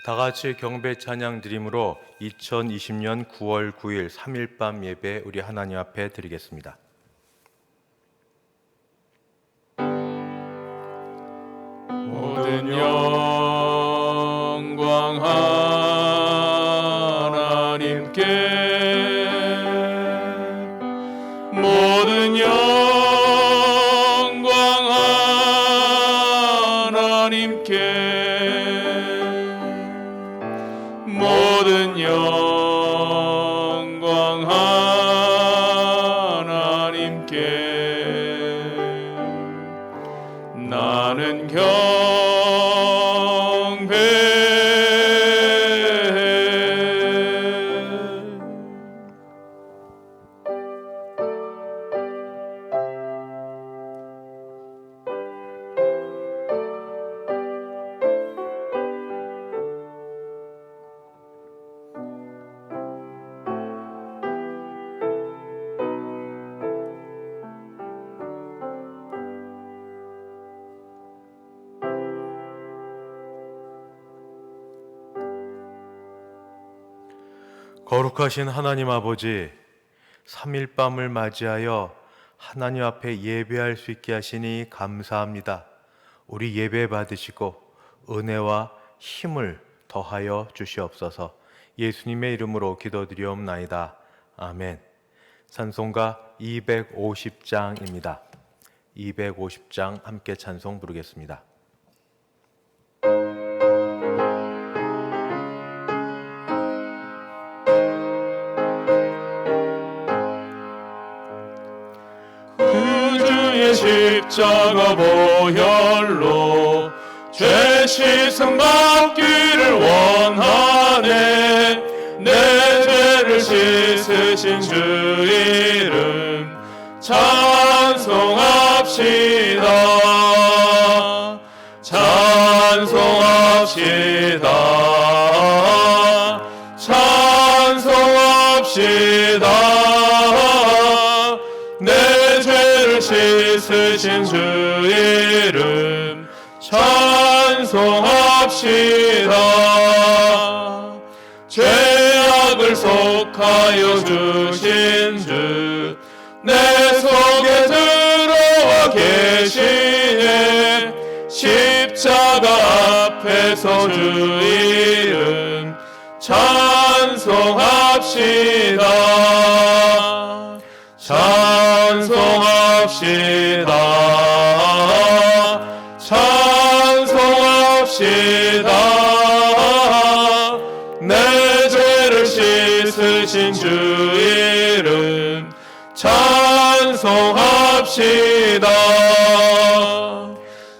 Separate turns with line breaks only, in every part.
다 같이 경배 찬양 드림으로 2020년 9월 9일 3일밤 예배 우리 하나님 앞에 드리겠습니다.
모든 영광 하나님께, 모든 영광 하나님께, 모든 영광 하나님께. 나는
거룩하신 하나님 아버지, 3일밤을 맞이하여 하나님 앞에 예배할 수 있게 하시니 감사합니다. 우리 예배 받으시고 은혜와 힘을 더하여 주시옵소서. 예수님의 이름으로 기도드리옵나이다. 아멘. 찬송가 250장입니다. 250장 함께 찬송 부르겠습니다.
십자가 보혈로 죄 씻음 받기를 원하네. 내 죄를 씻으신 주 이름 찬송합시다. 찬송합시다. 찬송합시다. 씻으신 주 이름 찬송합시다. 죄악을 속하여 주신 주 내 속에 들어와 계시네. 십자가 앞에서 주 이름 찬송합시다. 찬송합시다. 찬송합시다. 내 죄를 씻으신 주 이름 찬송합시다.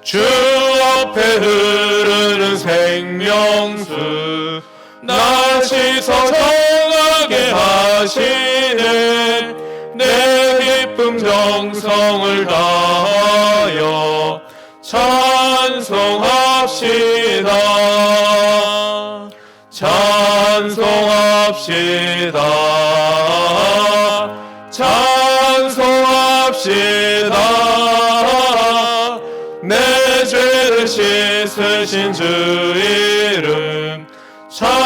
주 앞에 흐르는 생명수 나 씻어 정하게 하시네. 내 기쁨 정성을 다하여 찬송합시다. 찬송합시다. 찬송합시다. 내 죄를 씻으신 주 이름 찬송합시다.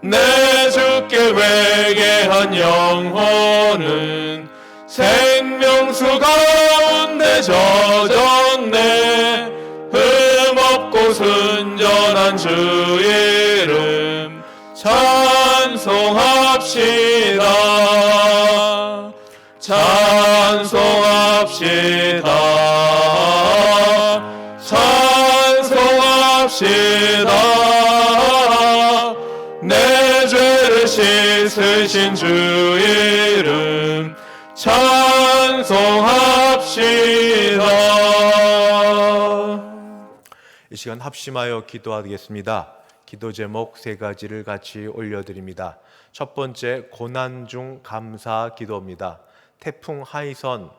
내 주께 회개한 영혼은 생명수 가운데 젖었네. 흠없고 순전한 주 이름 찬송합시다. 찬송합시다. 찬송합시다. 내 죄를 씻으신 주 이름 찬송합시다.
이 시간 합심하여 기도하겠습니다. 기도 제목 세 가지를 같이 올려드립니다. 첫 번째, 고난 중 감사 기도입니다. 태풍 하이선,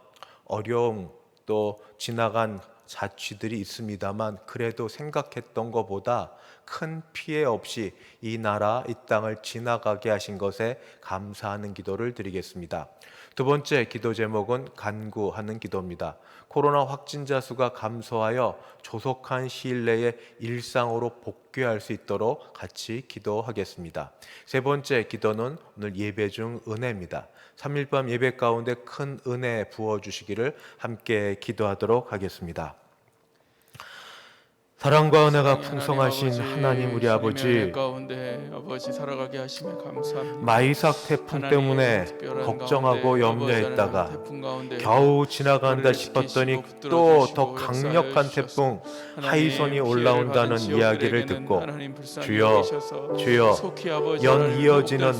어려움, 또 지나간 자취들이 있습니다만 그래도 생각했던 것보다 큰 피해 없이 이 나라, 이 땅을 지나가게 하신 것에 감사하는 기도를 드리겠습니다. 두 번째 기도 제목은 간구하는 기도입니다. 코로나 확진자 수가 감소하여 조속한 시일 내에 일상으로 복귀할 수 있도록 같이 기도하겠습니다. 세 번째 기도는 오늘 예배 중 은혜입니다. 3일 밤 예배 가운데 큰 은혜 부어주시기를 함께 기도하도록 하겠습니다. 사랑과 은혜가 풍성하신 하나님 우리 아버지,
가운데 아버지 살아가게 하시며 감사합니다.
마이삭 태풍 때문에 걱정하고 염려했다가 겨우 지나간다 싶었더니 또 더 강력한 태풍 하이손이 올라온다는 이야기를 듣고 주여 연 이어지는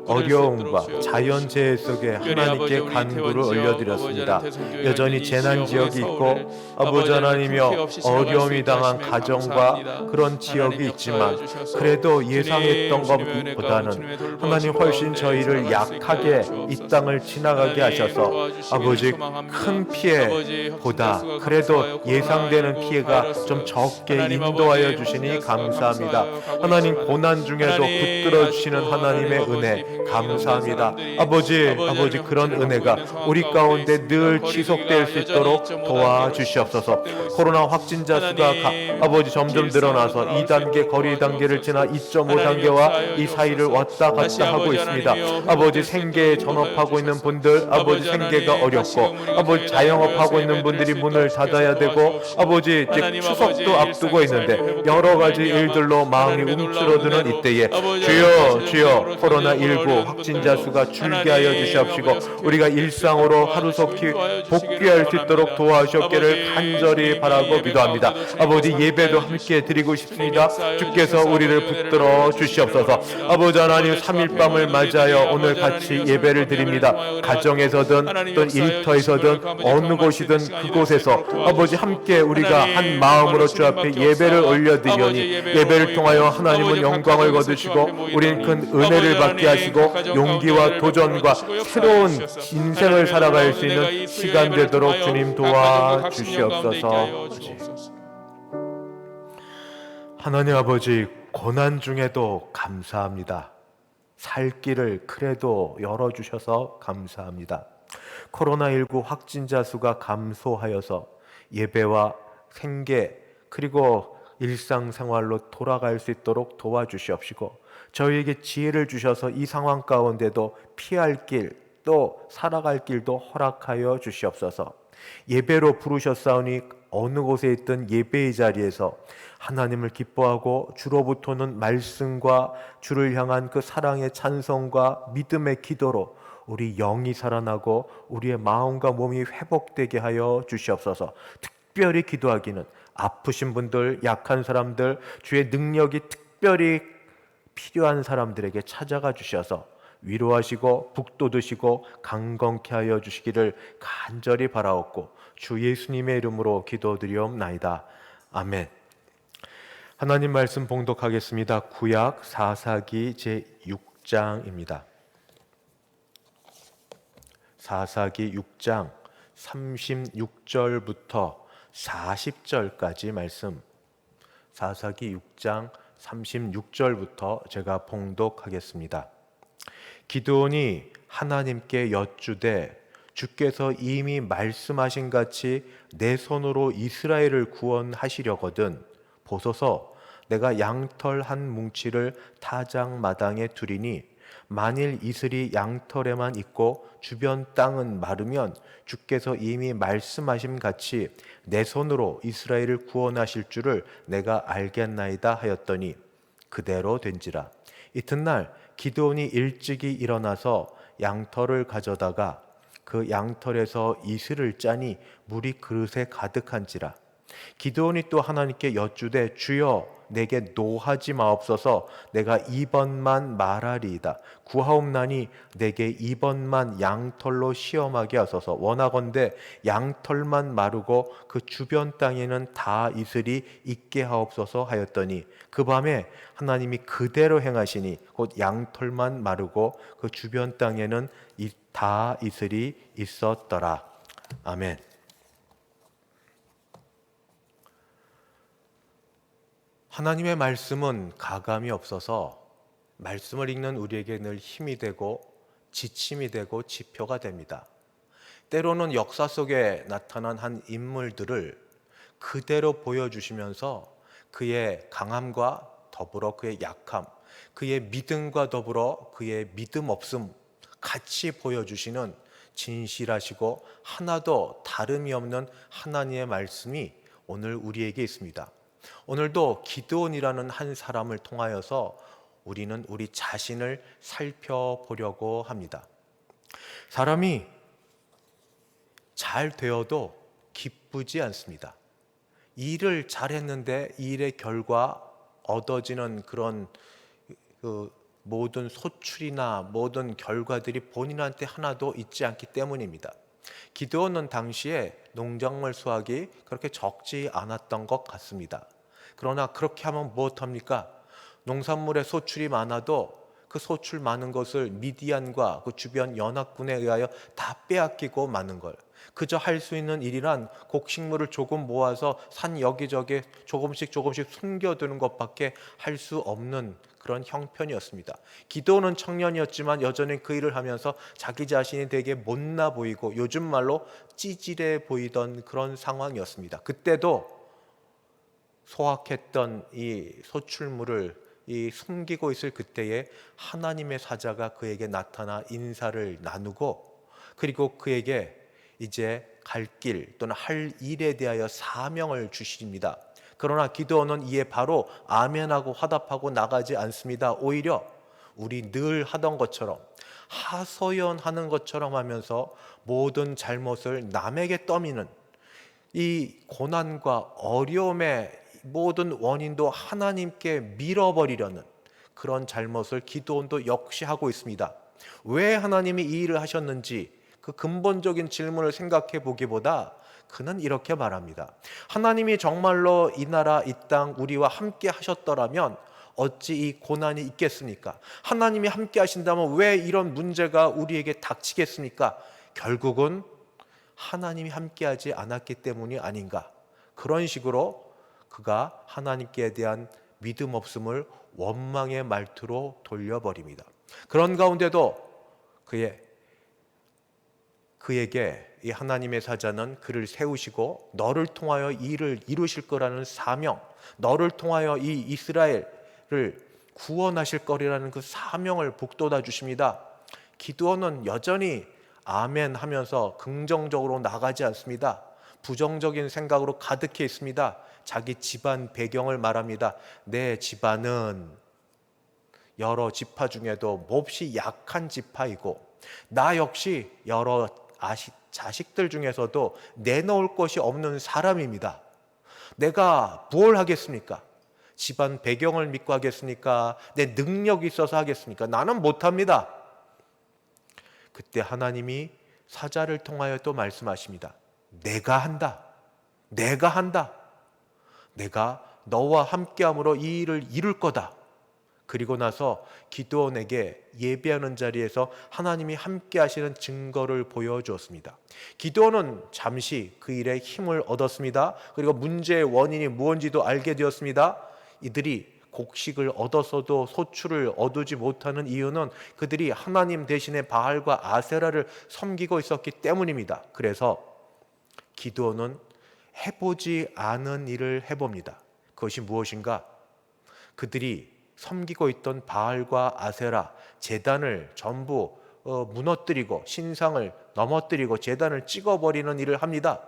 어려움과 자연재해 속에 하나님께 간구를 올려드렸습니다. 여전히 재난 지역이 있고 아버지 하나님이여 어려움이 당한 가정과 그런 지역이 있지만 그래도 예상했던 것보다는 하나님 훨씬 저희를 약하게 이 땅을 지나가게 하셔서 아버지 큰 피해보다 그래도 예상되는 피해가 좀 적게 인도하여 주시니 감사합니다. 하나님 고난 중에도 붙들어 주시는 하나님의 은혜 감사합니다. 아버지 그런 은혜가 우리 가운데 늘 지속될 수 있도록 도와주시옵소서. 코로나 확진자 수가 아버지 점점 늘어나서 2단계 거리 단계를 지나 2.5단계와 이 사이를 왔다 갔다 하고 있습니다. 아버지 생계에 전업하고 있는 분들 아버지 생계가 어렵고 아버지 자영업하고 있는 분들이 문을 닫아야 되고 아버지 이제 추석도 앞두고 있는데 여러 가지 일들로 마음이 움츠러드는 이때에 주여 코로나19 확진자 수가 줄게 하여 주시옵시고 우리가 일상으로 하루속히 복귀할 수 있도록 도와주옵기를 간절히 바라고 기도합니다. 아버지 예배도 함께 드리고 싶습니다. 주께서 우리를 붙들어 주시옵소서. 아버지 하나님 3일 밤을 맞이하여 오늘 같이 예배를 드립니다. 가정에서든 또 일터에서든 어느 곳이든 그곳에서 아버지 함께 우리가 한 마음으로 주 앞에 예배를 올려드리오니 예배를 통하여 하나님은 영광을 거두시고 우리는 큰 은혜를 받게 하시고 용기와 도전과 새로운 인생을 살아갈 수 있는 시간 되도록 주님 도와주시옵소서. 하나님 아버지 고난 중에도 감사합니다. 살 길을 그래도 열어주셔서 감사합니다. 코로나19 확진자 수가 감소하여서 예배와 생계 그리고 일상생활로 돌아갈 수 있도록 도와주시옵시고 저희에게 지혜를 주셔서 이 상황 가운데도 피할 길 또 살아갈 길도 허락하여 주시옵소서. 예배로 부르셨사오니 어느 곳에 있든 예배의 자리에서 하나님을 기뻐하고 주로부터는 말씀과 주를 향한 그 사랑의 찬송과 믿음의 기도로 우리 영이 살아나고 우리의 마음과 몸이 회복되게 하여 주시옵소서. 특별히 기도하기는 아프신 분들, 약한 사람들, 주의 능력이 특별히 필요한 사람들에게 찾아가 주셔서 위로하시고 북돋으시고 강건케 하여 주시기를 간절히 바라옵고 주 예수님의 이름으로 기도드리옵나이다. 아멘. 하나님 말씀 봉독하겠습니다. 구약 사사기 제6장입니다. 사사기 6장 36절부터 40절까지 말씀, 사사기 6장 36절부터 제가 봉독하겠습니다. 기드온이 하나님께 여쭈되 주께서 이미 말씀하신 같이 내 손으로 이스라엘을 구원하시려거든 보소서 내가 양털 한 뭉치를 타작마당에 두리니 만일 이슬이 양털에만 있고 주변 땅은 마르면 주께서 이미 말씀하심 같이 내 손으로 이스라엘을 구원하실 줄을 내가 알겠나이다 하였더니 그대로 된지라. 이튿날 기드온이 일찍이 일어나서 양털을 가져다가 그 양털에서 이슬을 짜니 물이 그릇에 가득한지라. 기드온이 또 하나님께 여쭈되 주여 내게 노하지 마옵소서. 내가 이번만 말하리이다. 구하옵나니 내게 이번만 양털로 시험하게 하소서. 원하건대 양털만 마르고 그 주변 땅에는 다 이슬이 있게 하옵소서 하였더니 그 밤에 하나님이 그대로 행하시니 곧 양털만 마르고 그 주변 땅에는 다 이슬이 있었더라. 아멘. 하나님의 말씀은 가감이 없어서 말씀을 읽는 우리에게 늘 힘이 되고 지침이 되고 지표가 됩니다. 때로는 역사 속에 나타난 한 인물들을 그대로 보여주시면서 그의 강함과 더불어 그의 약함, 그의 믿음과 더불어 그의 믿음 없음 같이 보여주시는 진실하시고 하나도 다름이 없는 하나님의 말씀이 오늘 우리에게 있습니다. 오늘도 기드온이라는 한 사람을 통하여서 우리는 우리 자신을 살펴보려고 합니다. 사람이 잘 되어도 기쁘지 않습니다. 일을 잘했는데 이 일의 결과 얻어지는 그런 모든 소출이나 모든 결과들이 본인한테 하나도 있지 않기 때문입니다. 기드온은 당시에 농작물 수확이 그렇게 적지 않았던 것 같습니다. 그러나 그렇게 하면 무엇합니까? 농산물의 소출이 많아도 그 소출 많은 것을 미디안과 그 주변 연합군에 의하여 다 빼앗기고 마는 걸, 그저 할 수 있는 일이란 곡식물을 조금 모아서 산 여기저기 조금씩 숨겨두는 것밖에 할 수 없는 그런 형편이었습니다. 기드온은 청년이었지만 여전히 그 일을 하면서 자기 자신이 되게 못나 보이고 요즘 말로 찌질해 보이던 그런 상황이었습니다. 그때도 소확했던 이 소출물을 숨기고 있을 그때에 하나님의 사자가 그에게 나타나 인사를 나누고, 그리고 그에게 이제 갈 길 또는 할 일에 대하여 사명을 주십니다. 그러나 기드온은 이에 바로 아멘하고 화답하고 나가지 않습니다. 오히려 우리 늘 하던 것처럼 하소연하는 것처럼 하면서 모든 잘못을 남에게 떠미는, 이 고난과 어려움의 모든 원인도 하나님께 밀어버리려는 그런 잘못을 기드온도 역시 하고 있습니다. 왜 하나님이 이 일을 하셨는지 그 근본적인 질문을 생각해 보기보다 그는 이렇게 말합니다. 하나님이 정말로 이 나라 이 땅 우리와 함께 하셨더라면 어찌 이 고난이 있겠습니까? 하나님이 함께 하신다면 왜 이런 문제가 우리에게 닥치겠습니까? 결국은 하나님이 함께하지 않았기 때문이 아닌가. 그런 식으로 그가 하나님께 대한 믿음 없음을 원망의 말투로 돌려버립니다. 그런 가운데도 그에게 이 하나님의 사자는 그를 세우시고 너를 통하여 이 일을 이루실 거라는 사명, 너를 통하여 이 이스라엘을 구원하실 거리라는 그 사명을 북돋아 주십니다. 기드온은 여전히 아멘 하면서 긍정적으로 나가지 않습니다. 부정적인 생각으로 가득해 있습니다. 자기 집안 배경을 말합니다. 내 집안은 여러 지파 중에도 몹시 약한 지파이고 나 역시 여러 자식들 중에서도 내놓을 것이 없는 사람입니다. 내가 뭘 하겠습니까? 집안 배경을 믿고 하겠습니까? 내 능력이 있어서 하겠습니까? 나는 못합니다. 그때 하나님이 사자를 통하여 또 말씀하십니다. 내가 한다. 내가 너와 함께함으로 이 일을 이룰 거다. 그리고 나서 기드온에게 예배하는 자리에서 하나님이 함께 하시는 증거를 보여주었습니다. 기드온은 잠시 그 일에 힘을 얻었습니다. 그리고 문제의 원인이 무엇인지도 알게 되었습니다. 이들이 곡식을 얻었어도 소출을 얻지 못하는 이유는 그들이 하나님 대신에 바알과 아세라를 섬기고 있었기 때문입니다. 그래서 기드온은 해보지 않은 일을 해봅니다. 그것이 무엇인가? 그들이 섬기고 있던 바알과 아세라 제단을 전부 무너뜨리고 신상을 넘어뜨리고 제단을 찍어버리는 일을 합니다.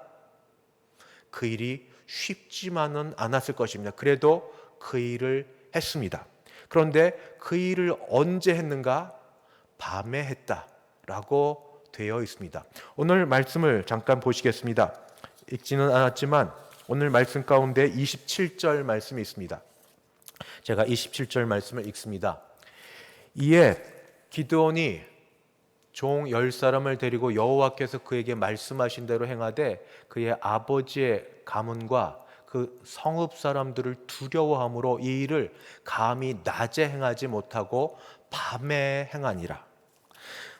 그 일이 쉽지만은 않았을 것입니다. 그래도 그 일을 했습니다. 그런데 그 일을 언제 했는가? 밤에 했다라고 되어 있습니다. 오늘 말씀을 잠깐 보시겠습니다. 읽지는 않았지만 오늘 말씀 가운데 27절 말씀이 있습니다. 제가 27절 말씀을 읽습니다. 이에 기드온이 종 10사람을 데리고 여호와께서 그에게 말씀하신 대로 행하되 그의 아버지의 가문과 그 성읍 사람들을 두려워함으로 이 일을 감히 낮에 행하지 못하고 밤에 행하니라.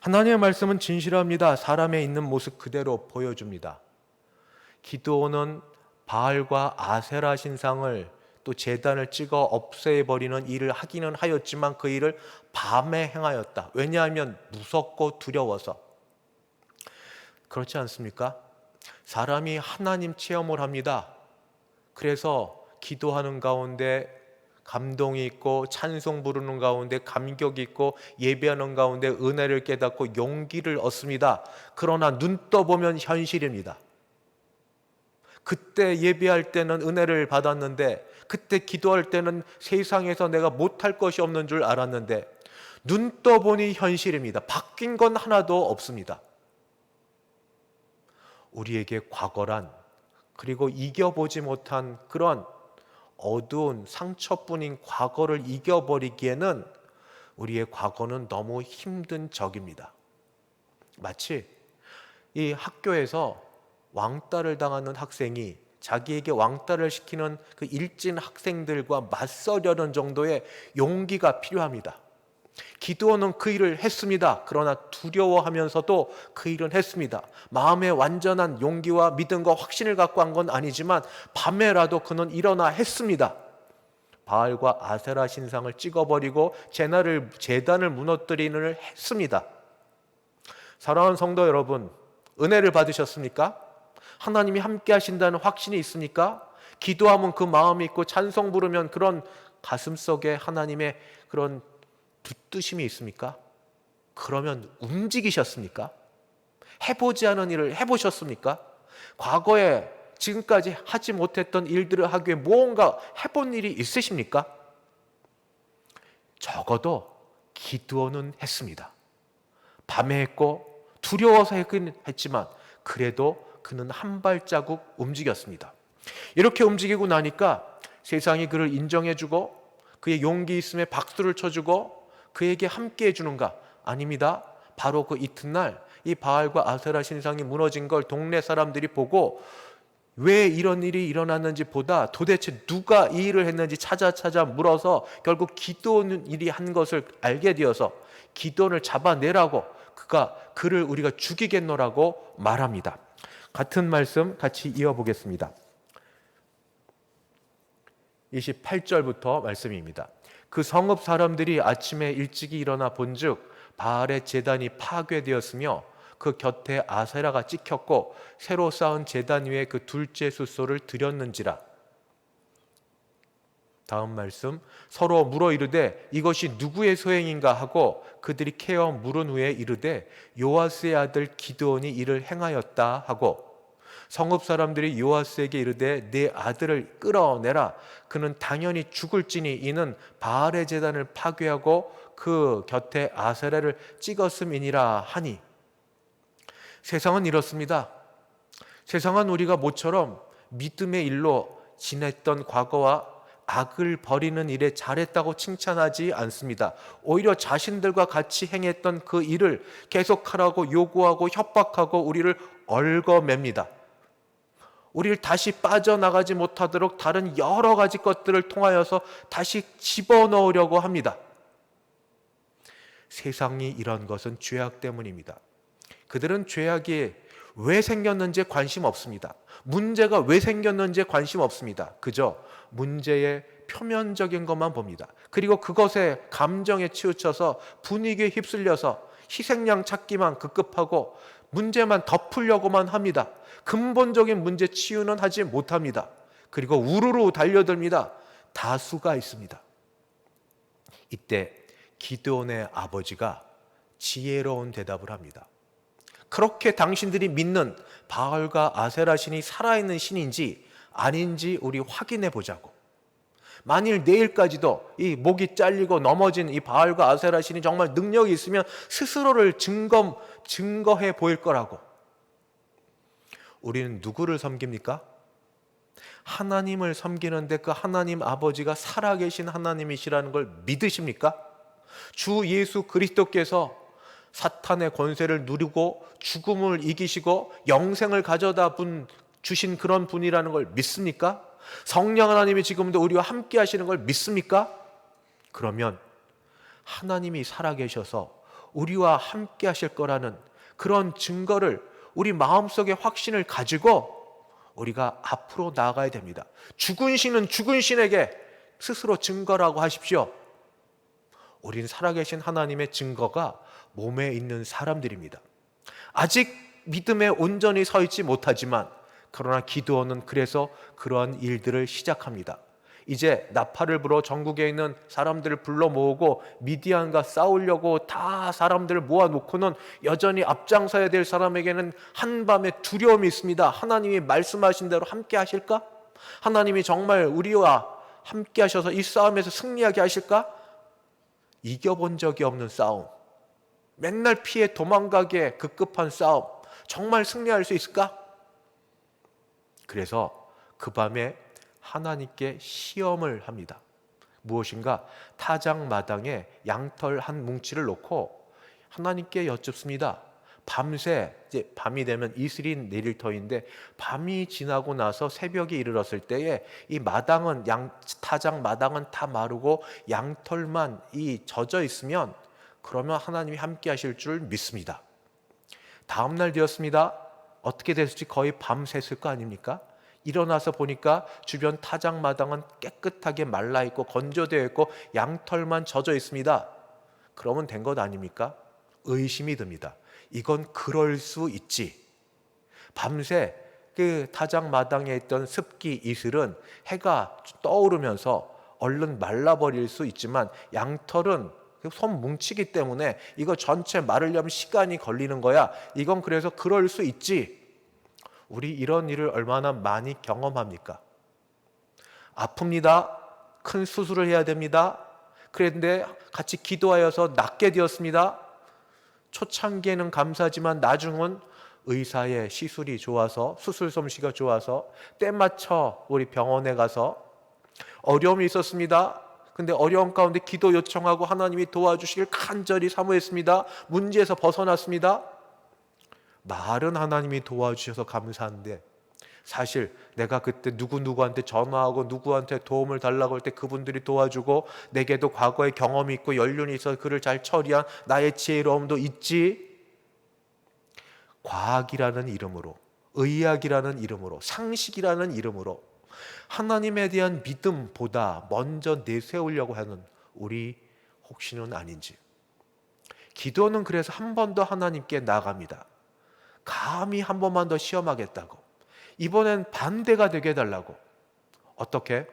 하나님의 말씀은 진실합니다. 사람의 있는 모습 그대로 보여줍니다. 기드온은 바알과 아세라 신상을 또 제단을 찍어 없애버리는 일을 하기는 하였지만 그 일을 밤에 행하였다. 왜냐하면 무섭고 두려워서. 그렇지 않습니까? 사람이 하나님 체험을 합니다. 그래서 기도하는 가운데 감동이 있고, 찬송 부르는 가운데 감격이 있고, 예배하는 가운데 은혜를 깨닫고 용기를 얻습니다. 그러나 눈 떠보면 현실입니다. 그때 예배할 때는 은혜를 받았는데, 그때 기도할 때는 세상에서 내가 못할 것이 없는 줄 알았는데, 눈 떠보니 현실입니다. 바뀐 건 하나도 없습니다. 우리에게 과거란, 그리고 이겨보지 못한 그런 어두운 상처뿐인 과거를 이겨버리기에는 우리의 과거는 너무 힘든 적입니다. 마치 이 학교에서 왕따를 당하는 학생이 자기에게 왕따를 시키는 그 일진 학생들과 맞서려는 정도의 용기가 필요합니다. 기드온은 그 일을 했습니다. 그러나 두려워하면서도 그 일은 했습니다. 마음에 완전한 용기와 믿음과 확신을 갖고 한 건 아니지만 밤에라도 그는 일어나 했습니다. 바알과 아세라 신상을 찍어버리고 제단을 무너뜨리는 일을 했습니다. 사랑하는 성도 여러분, 은혜를 받으셨습니까? 하나님이 함께 하신다는 확신이 있습니까? 기도하면 그 마음이 있고, 찬송 부르면 그런 가슴 속에 하나님의 그런 붙드심이 있습니까? 그러면 움직이셨습니까? 해보지 않은 일을 해보셨습니까? 과거에 지금까지 하지 못했던 일들을 하기 위해 무언가 해본 일이 있으십니까? 적어도 기드온은 했습니다. 밤에 했고 두려워서 했지만 그래도 그는 한 발자국 움직였습니다. 이렇게 움직이고 나니까 세상이 그를 인정해주고, 그의 용기 있음에 박수를 쳐주고 그에게 함께 해주는가? 아닙니다. 바로 그 이튿날 이 바알과 아세라 신상이 무너진 걸 동네 사람들이 보고 왜 이런 일이 일어났는지 보다 도대체 누가 이 일을 했는지 찾아 물어서 결국 기드온 일이 한 것을 알게 되어서 기드온을 잡아내라고, 그를 우리가 죽이겠노라고 말합니다. 같은 말씀 같이 이어보겠습니다. 28절부터 말씀입니다. 그 성읍 사람들이 아침에 일찍이 일어나 본즉 바알의 제단이 파괴되었으며 그 곁에 아세라가 찍혔고 새로 쌓은 제단 위에 그 둘째 숫소를 드렸는지라. 다음 말씀, 서로 물어 이르되 이것이 누구의 소행인가 하고 그들이 캐어 물은 후에 이르되 요아스의 아들 기드온이 이를 행하였다 하고, 성읍 사람들이 요아스에게 이르되 네 아들을 끌어내라. 그는 당연히 죽을지니 이는 바알의 제단을 파괴하고 그 곁에 아세라를 찍었음이니라 하니. 세상은 이렇습니다. 세상은 우리가 모처럼 믿음의 일로 지냈던 과거와 악을 버리는 일에 잘했다고 칭찬하지 않습니다. 오히려 자신들과 같이 행했던 그 일을 계속하라고 요구하고 협박하고 우리를 얽어맵니다. 우리를 다시 빠져나가지 못하도록 다른 여러 가지 것들을 통하여서 다시 집어넣으려고 합니다. 세상이 이런 것은 죄악 때문입니다. 그들은 죄악이 왜 생겼는지에 관심 없습니다. 문제가 왜 생겼는지에 관심 없습니다. 그저 문제의 표면적인 것만 봅니다. 그리고 그것에 감정에 치우쳐서 분위기에 휩쓸려서 희생양 찾기만 급급하고 문제만 덮으려고만 합니다. 근본적인 문제 치유는 하지 못합니다. 그리고 우르르 달려듭니다. 다수가 있습니다. 이때 기드온의 아버지가 지혜로운 대답을 합니다. 그렇게 당신들이 믿는 바알과 아세라 신이 살아있는 신인지 아닌지 우리 확인해 보자고. 만일 내일까지도 이 목이 잘리고 넘어진 이 바알과 아세라 신이 정말 능력이 있으면 스스로를 증거해 보일 거라고. 우리는 누구를 섬깁니까? 하나님을 섬기는데 그 하나님 아버지가 살아계신 하나님이시라는 걸 믿으십니까? 주 예수 그리스도께서 사탄의 권세를 누리고 죽음을 이기시고 영생을 가져다 주신 그런 분이라는 걸 믿습니까? 성령 하나님이 지금도 우리와 함께 하시는 걸 믿습니까? 그러면 하나님이 살아계셔서 우리와 함께 하실 거라는 그런 증거를 우리 마음속에 확신을 가지고 우리가 앞으로 나아가야 됩니다. 죽은 신은 죽은 신에게 스스로 증거라고 하십시오. 우리는 살아계신 하나님의 증거가 몸에 있는 사람들입니다. 아직 믿음에 온전히 서 있지 못하지만 그러나 기드온은 그래서 그러한 일들을 시작합니다. 이제 나팔을 불어 전국에 있는 사람들을 불러 모으고 미디안과 싸우려고 다 사람들을 모아놓고는 여전히 앞장서야 될 사람에게는 한밤에 두려움이 있습니다. 하나님이 말씀하신 대로 함께 하실까? 하나님이 정말 우리와 함께 하셔서 이 싸움에서 승리하게 하실까? 이겨본 적이 없는 싸움, 맨날 피해 도망가게 급급한 싸움, 정말 승리할 수 있을까? 그래서 그 밤에 하나님께 시험을 합니다. 무엇인가? 타작마당에 양털 한 뭉치를 놓고 하나님께 여쭙습니다. 밤새, 이제 밤이 되면 이슬이 내릴 터인데 밤이 지나고 나서 새벽이 이르렀을 때에 이 마당은 타작 마당은 다 마르고 양털만 젖어 있으면 그러면 하나님이 함께 하실 줄 믿습니다. 다음 날 되었습니다. 어떻게 됐을지 거의 밤샜을 거 아닙니까? 일어나서 보니까 주변 타작 마당은 깨끗하게 말라 있고 건조되어 있고 양털만 젖어 있습니다. 그러면 된 것 아닙니까? 의심이 듭니다. 이건 그럴 수 있지. 밤새 그 타작 마당에 있던 습기 이슬은 해가 떠오르면서 얼른 말라버릴 수 있지만 양털은 손 뭉치기 때문에 이거 전체 마르려면 시간이 걸리는 거야. 이건 그래서 그럴 수 있지. 우리 이런 일을 얼마나 많이 경험합니까? 아픕니다. 큰 수술을 해야 됩니다. 그런데 같이 기도하여서 낫게 되었습니다. 초창기에는 감사하지만 나중은 의사의 시술이 좋아서 수술 솜씨가 좋아서 때맞춰 우리 병원에 가서 어려움이 있었습니다. 근데 어려움 가운데 기도 요청하고 하나님이 도와주시길 간절히 사모했습니다. 문제에서 벗어났습니다. 말은 하나님이 도와주셔서 감사한데 사실 내가 그때 누구누구한테 전화하고 누구한테 도움을 달라고 할 때 그분들이 도와주고 내게도 과거에 경험이 있고 연륜이 있어서 그를 잘 처리한 나의 지혜로움도 있지. 과학이라는 이름으로, 의학이라는 이름으로, 상식이라는 이름으로 하나님에 대한 믿음보다 먼저 내세우려고 하는 우리 혹시는 아닌지. 기도는 그래서 한 번 더 하나님께 나아갑니다. 감히 한 번만 더 시험하겠다고. 이번엔 반대가 되게 해달라고. 어떻게?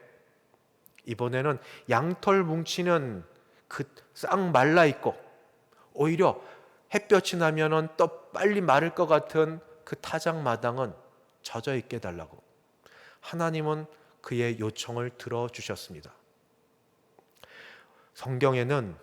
이번에는 양털 뭉치는 그 싹 말라있고 오히려 햇볕이 나면은 또 빨리 마를 것 같은 그 타작 마당은 젖어 있게 해달라고. 하나님은 그의 요청을 들어주셨습니다. 성경에는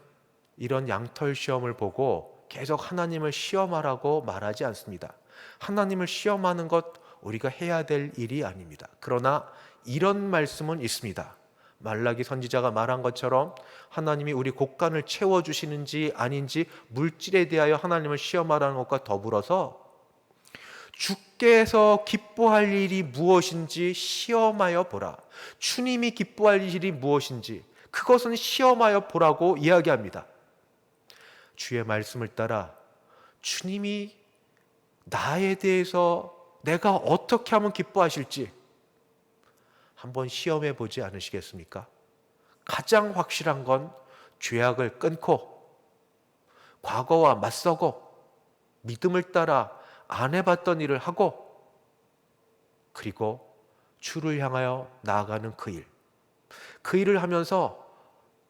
이런 양털 시험을 보고 계속 하나님을 시험하라고 말하지 않습니다. 하나님을 시험하는 것 우리가 해야 될 일이 아닙니다. 그러나 이런 말씀은 있습니다. 말라기 선지자가 말한 것처럼 하나님이 우리 곳간을 채워주시는지 아닌지 물질에 대하여 하나님을 시험하라는 것과 더불어서 주께서 기뻐할 일이 무엇인지 시험하여 보라. 주님이 기뻐할 일이 무엇인지 그것은 시험하여 보라고 이야기합니다. 주의 말씀을 따라 주님이 나에 대해서 내가 어떻게 하면 기뻐하실지 한번 시험해 보지 않으시겠습니까? 가장 확실한 건 죄악을 끊고 과거와 맞서고 믿음을 따라 안 해봤던 일을 하고 그리고 주를 향하여 나아가는 그 일. 그 일을 하면서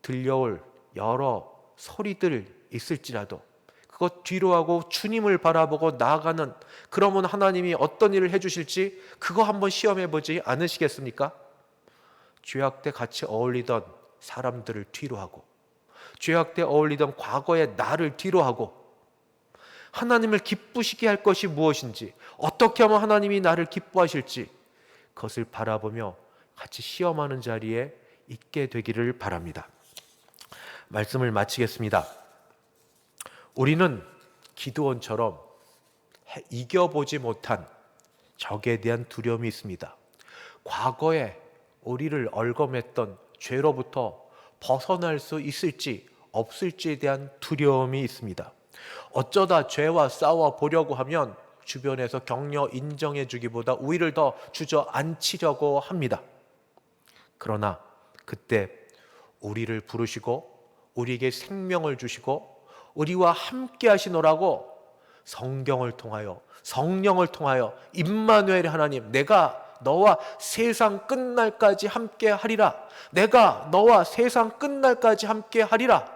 들려올 여러 소리들 있을지라도 그것 뒤로 하고 주님을 바라보고 나아가는, 그러면 하나님이 어떤 일을 해주실지 그거 한번 시험해 보지 않으시겠습니까? 죄악 때 같이 어울리던 사람들을 뒤로 하고 죄악 때 어울리던 과거의 나를 뒤로 하고 하나님을 기쁘시게 할 것이 무엇인지, 어떻게 하면 하나님이 나를 기뻐하실지 그것을 바라보며 같이 시험하는 자리에 있게 되기를 바랍니다. 말씀을 마치겠습니다. 우리는 기드온처럼 이겨보지 못한 적에 대한 두려움이 있습니다. 과거에 우리를 얽어맸던 죄로부터 벗어날 수 있을지 없을지에 대한 두려움이 있습니다. 어쩌다 죄와 싸워 보려고 하면 주변에서 격려 인정해 주기보다 우위를 더 주저앉히려고 합니다. 그러나 그때 우리를 부르시고 우리에게 생명을 주시고 우리와 함께 하시노라고 성경을 통하여, 성령을 통하여 임마누엘 하나님, 내가 너와 세상 끝날까지 함께 하리라, 내가 너와 세상 끝날까지 함께 하리라,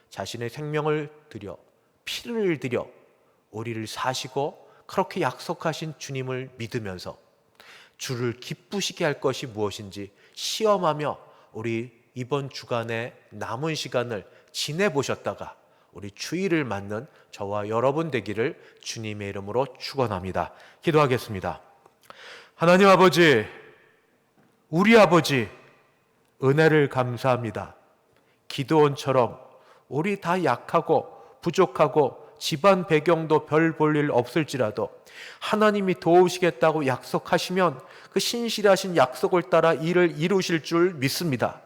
자신의 생명을 들여 피를 들여 우리를 사시고 그렇게 약속하신 주님을 믿으면서 주를 기쁘시게 할 것이 무엇인지 시험하며 우리 이번 주간의 남은 시간을 지내보셨다가 우리 주일을 맞는 저와 여러분 되기를 주님의 이름으로 축원합니다. 기도하겠습니다. 하나님 아버지, 우리 아버지, 은혜를 감사합니다. 기드온처럼 우리 다 약하고 부족하고 집안 배경도 별 볼 일 없을지라도 하나님이 도우시겠다고 약속하시면 그 신실하신 약속을 따라 일을 이루실 줄 믿습니다.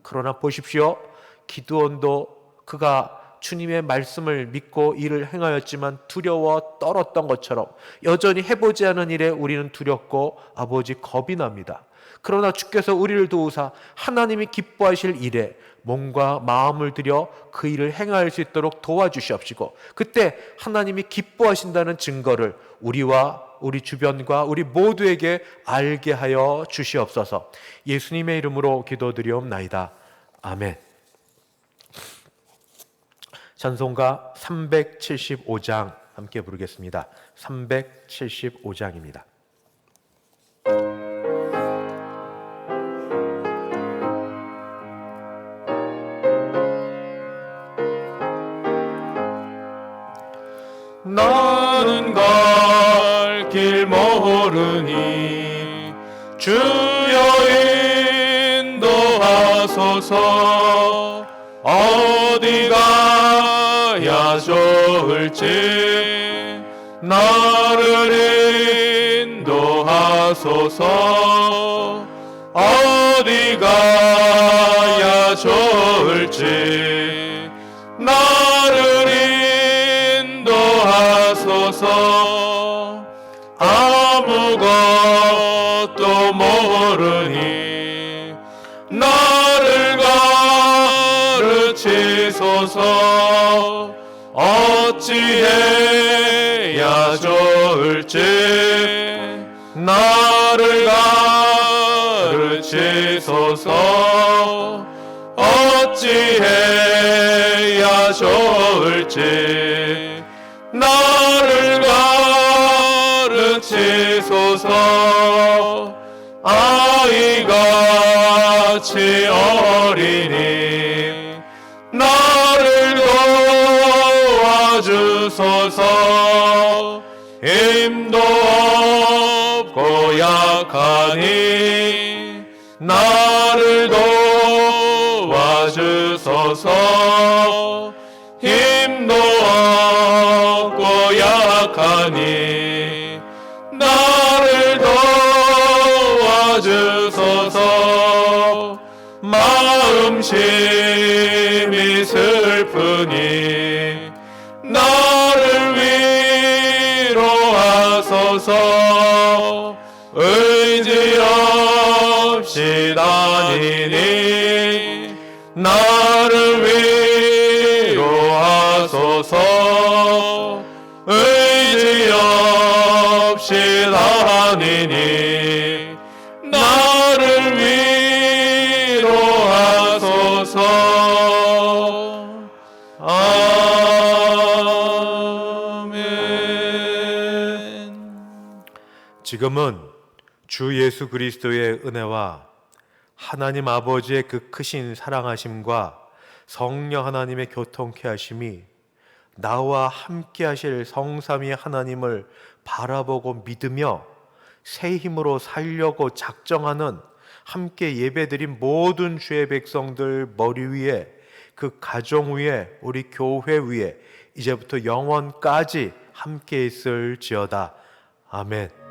그러나 보십시오, 기드온도 그가 주님의 말씀을 믿고 일을 행하였지만 두려워 떨었던 것처럼 여전히 해보지 않은 일에 우리는 두렵고 아버지 겁이 납니다. 그러나 주께서 우리를 도우사 하나님이 기뻐하실 일에 몸과 마음을 들여 그 일을 행할 수 있도록 도와주시옵시고, 그때 하나님이 기뻐하신다는 증거를 우리와 우리 주변과 우리 모두에게 알게 하여 주시옵소서. 예수님의 이름으로 기도드리옵나이다. 아멘. 찬송가 375장 함께 부르겠습니다. 375장입니다.
나는 갈 길 모르니 주여 인도하소서. 어디 가야 좋을지 나를 인도하소서. 어디 가야 좋을지 나를 인도하소서. 아무것도 모르니 나를 가르치소서. 어찌해야 좋을지 나를 가르치소서. 어찌해야 좋을지 나를 가르치소서. 아이같이 어리니 나를 도와주소서. 힘도 없고 약하니 나를 도와주소서. 힘도 없고 약하니 나를 도와주소서. 마음심이 슬프니 나를 위로하소서. 의지 없이 다니니 나를 위로하소서. 의지 없이 다니니 나를 위로하소서. 아멘.
지금은 주 예수 그리스도의 은혜와 하나님 아버지의 그 크신 사랑하심과 성령 하나님의 교통케 하심이 나와 함께 하실 성삼위 하나님을 바라보고 믿으며 새 힘으로 살려고 작정하는 함께 예배드린 모든 주의 백성들 머리 위에, 그 가정 위에, 우리 교회 위에 이제부터 영원까지 함께 있을지어다. 아멘.